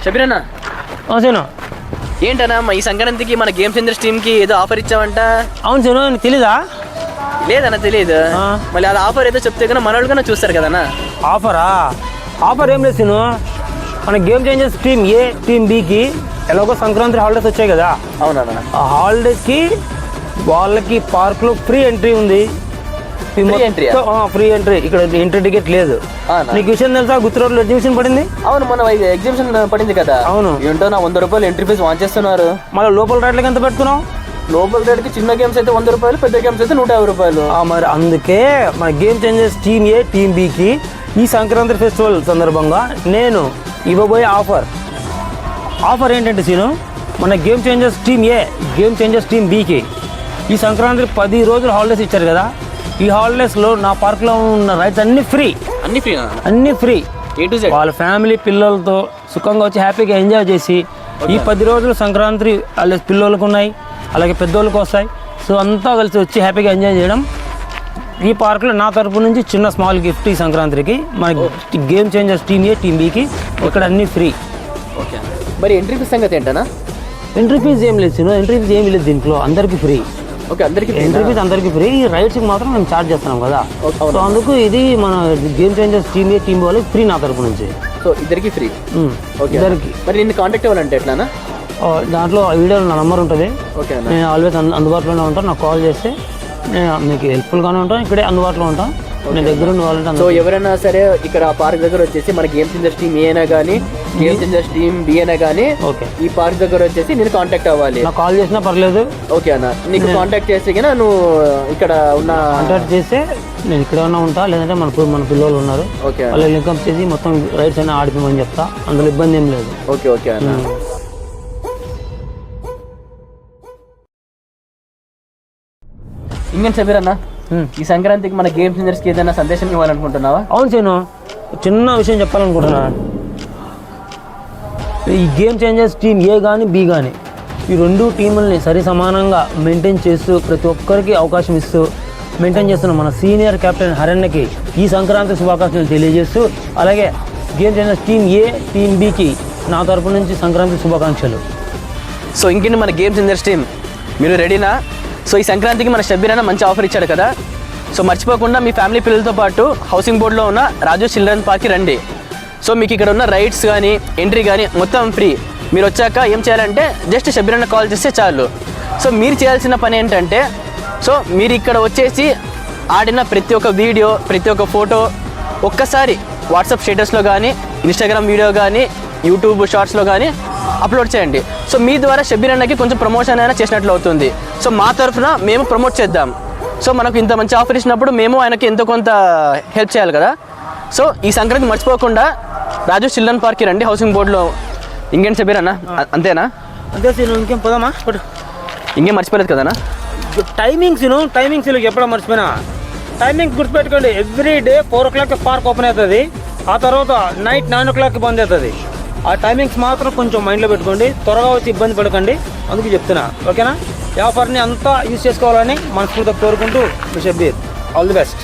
షబీర్ అన్న సీను ఏంటన్నా ఈ సంక్రాంతికి మన గేమ్ చేంజర్స్ టీమ్కి ఏదో ఆఫర్ ఇచ్చావంట. అవును సీను నీకు తెలీదా? లేదన్నా తెలియదు. మళ్ళీ అది ఆఫర్ ఏదో చెప్తే కన్నా మన వాళ్ళు కన్నా చూస్తారు కదన్నా. ఆఫర్ ఏం లేదు సీను, మన గేమ్ చేంజర్స్ టీమ్ ఏ టీమ్ బికి ఎలాగో సంక్రాంతి హాలిడేస్ వచ్చాయి కదా. అవునన్నా. ఆ హాలిడేస్కి వాళ్ళకి పార్క్లో ఫ్రీ ఎంట్రీ ఉంది. ఫ్రీ ఎంట్రీ, ఇక్కడ ఎంట్రీ టికెట్ లేదు. నీకు విషయం తెలుసా, గుత్తిరోడ్లో ఎగ్జిబిషన్ పడింది. అవును, మన ఎగ్జిబిషన్ పడింది కదా. అవును. ఏంటో నా 100 రూపాయలు ఎంట్రీ ఫీజు వాన్ చేస్తున్నారు. మళ్ళీ లోపల రైట్లకి ఎంత పెడుతున్నావు? లోపల రేట్కి చిన్న గేమ్స్ అయితే 100 రూపాయలు, పెద్ద గేమ్స్ అయితే 150 రూపాయలు. మరి అందుకే మన గేమ్ చేంజర్స్ టీమ్ ఏ టీమ్ బికి ఈ సంక్రాంతి ఫెస్టివల్ సందర్భంగా నేను ఇవ్వబోయే ఆఫర్ ఏంటంటే సీను, మన గేమ్ చేంజర్స్ టీమ్ ఏ గేమ్ చేంజర్స్ టీమ్ బికి ఈ సంక్రాంతి 10 రోజులు హాలిడేస్ ఇచ్చారు కదా. ఈ హాలిడేస్లో నా పార్క్లో ఉన్న రైడ్స్ అన్నీ ఫ్రీ. వాళ్ళ ఫ్యామిలీ పిల్లలతో సుఖంగా వచ్చి హ్యాపీగా ఎంజాయ్ చేసి ఈ 10 రోజులు సంక్రాంతి హాలిడేస్ పిల్లలకు ఉన్నాయి, అలాగే పెద్దోళ్ళకి వస్తాయి. సో అంతా కలిసి వచ్చి హ్యాపీగా ఎంజాయ్ చేయడం. ఈ పార్క్లో నా తరపు నుంచి చిన్న స్మాల్ గిఫ్ట్ ఈ సంక్రాంతికి మన గేమ్ చేంజర్స్ టీమ్ ఏ టీమ్ బికి ఇక్కడ అన్నీ ఫ్రీ. ఓకే, మరి ఎంట్రీ ఫీజ్ సంగతి ఏంటన్నా? ఎంట్రీ ఫీజ్ ఏం లేదు సీను, ఎంట్రీ ఫీజ్ ఏమి లేదు దీంట్లో, అందరికీ ఫ్రీ. ఓకే, అందరికీ ఎంట్రీ ఫీజ్ అందరికీ ఫ్రీ. ఈ రైడ్స్కి మాత్రం మేము ఛార్జ్ చేస్తున్నాం కదా. సో అందుకు ఇది మన గేమ్ చేంజర్స్ టీమ్ ఏ టీమ్ వాళ్ళకి ఫ్రీ నా తరపు నుంచి. సో ఇద్దరికి ఫ్రీ. ఓకే, ఇద్దరికి. మరి నిన్ను కాంటాక్ట్ అవ్వాలంటే ఎట్లానా? దాంట్లో వీడియోలో నా నెంబర్ ఉంటుంది. ఓకే, నేను ఆల్వేస్ అందుబాటులోనే ఉంటాను. నాకు కాల్ చేస్తే నేను మీకు హెల్ప్ఫుల్గానే ఉంటాను. ఇక్కడే అందుబాటులో ఉంటాను, నేను దగ్గర ఉండాలంటే. సో ఎవరైనా సరే ఇక్కడ పార్క్ దగ్గర వచ్చేసి మన గేమ్ చేంజర్స్ టీమ్ ఏ అయినా కానీ గేమ్ చేంజర్స్ టీమ్ బి అయినా కానీ ఓకే ఈ పార్క్ దగ్గర వచ్చేసి నేను కాంటాక్ట్ అవ్వాలి. నాకు కాల్ చేసినా పర్లేదు. ఓకే అన్న, నీకు కాంటాక్ట్ చేస్తే కన్నా నువ్వు ఇక్కడ ఉన్న కాంటాక్ట్ చేస్తే నేను ఇక్కడ ఉన్నా ఉంటా, లేదంటే మన పిల్లలు ఉన్నారు, ఓకే వాళ్ళు లింకప్ చేసి మొత్తం రైడ్స్ అయినా ఆడిపోమని చెప్తా, అందులో ఇబ్బంది ఏం లేదు. ఓకే ఓకే అన్న. ఇంకేం షబీర్ అన్న, ఈ సంక్రాంతికి మన గేమ్ చేంజర్స్కి ఏదైనా సందేశం ఇవ్వాలనుకుంటున్నావా? అవును సీను, చిన్న విషయం చెప్పాలనుకుంటున్నా. ఈ గేమ్ చేంజర్స్ టీమ్ ఏ కానీ బి కానీ ఈ 2 టీముల్ని సరి సమానంగా మెయింటైన్ చేస్తూ ప్రతి ఒక్కరికి అవకాశం ఇస్తూ మెయింటైన్ చేస్తున్న మన సీనియర్ కెప్టెన్ హరణ్యకి ఈ సంక్రాంతి శుభాకాంక్షలు తెలియజేస్తూ, అలాగే గేమ్ చేంజర్స్ టీమ్ ఏ టీమ్ బికి నా తరపు నుంచి సంక్రాంతి శుభాకాంక్షలు. సో ఇంకేంటి మన గేమ్ చేంజర్స్ టీమ్, మీరు రెడీనా? సో ఈ సంక్రాంతికి మన షబీర్ అన్న మంచి ఆఫర్ ఇచ్చాడు కదా. సో మర్చిపోకుండా మీ ఫ్యామిలీ పిల్లలతో పాటు హౌసింగ్ బోర్డులో ఉన్న రాజు చిల్డ్రన్ పార్క్కి రండి. సో మీకు ఇక్కడ ఉన్న రైడ్స్ కానీ ఎంట్రీ కానీ మొత్తం ఫ్రీ. మీరు వచ్చాక ఏం చేయాలంటే జస్ట్ షబీర్ అన్న కాల్ చేస్తే చాలు. సో మీరు చేయాల్సిన పని ఏంటంటే, సో మీరు ఇక్కడ వచ్చేసి ఆడిన ప్రతి ఒక్క వీడియో, ప్రతి ఒక్క ఫోటో ఒక్కసారి వాట్సాప్ స్టేటస్లో కానీ, ఇన్స్టాగ్రామ్ వీడియో కానీ, యూట్యూబ్ షార్ట్స్లో కానీ అప్లోడ్ చేయండి. సో మీ ద్వారా షబీర్ అన్నకి కొంచెం ప్రమోషన్ అయినా చేసినట్లు అవుతుంది. సో మా తరఫున మేము ప్రమోట్ చేద్దాం. సో మనకు ఇంత మంచి ఆఫర్ ఇచ్చినప్పుడు మేము ఆయనకి ఎంతో కొంత హెల్ప్ చేయాలి కదా. సో ఈ సంక్రాంతి మర్చిపోకుండా రాజు చిల్డ్రన్ పార్క్కి రండి, హౌసింగ్ బోర్డులో. ఇంకేంటి షబీర్ అన్న, అంతేనా? అంతే సీను, ఇంకేం పోదామా? ఇంకేం మర్చిపోలేదు కదనా? టైమింగ్స్ ఎప్పుడో మర్చిపోయినా. టైమింగ్స్ గుర్తుపెట్టుకోండి, every day 4 o'clock park open అవుతుంది, ఆ తర్వాత నైట్ 9 o'clock బంద్ అవుతుంది. ఆ టైమింగ్స్ మాత్రం కొంచెం మైండ్లో పెట్టుకోండి, త్వరగా వచ్చి ఇబ్బంది పడకండి, అందుకు చెప్తున్నా. ఓకేనా? ఈ ఆఫర్ని అంతా యూజ్ చేసుకోవాలని మనస్ఫూర్తిగా కోరుకుంటూ మీ షబీర్, ఆల్ ది బెస్ట్.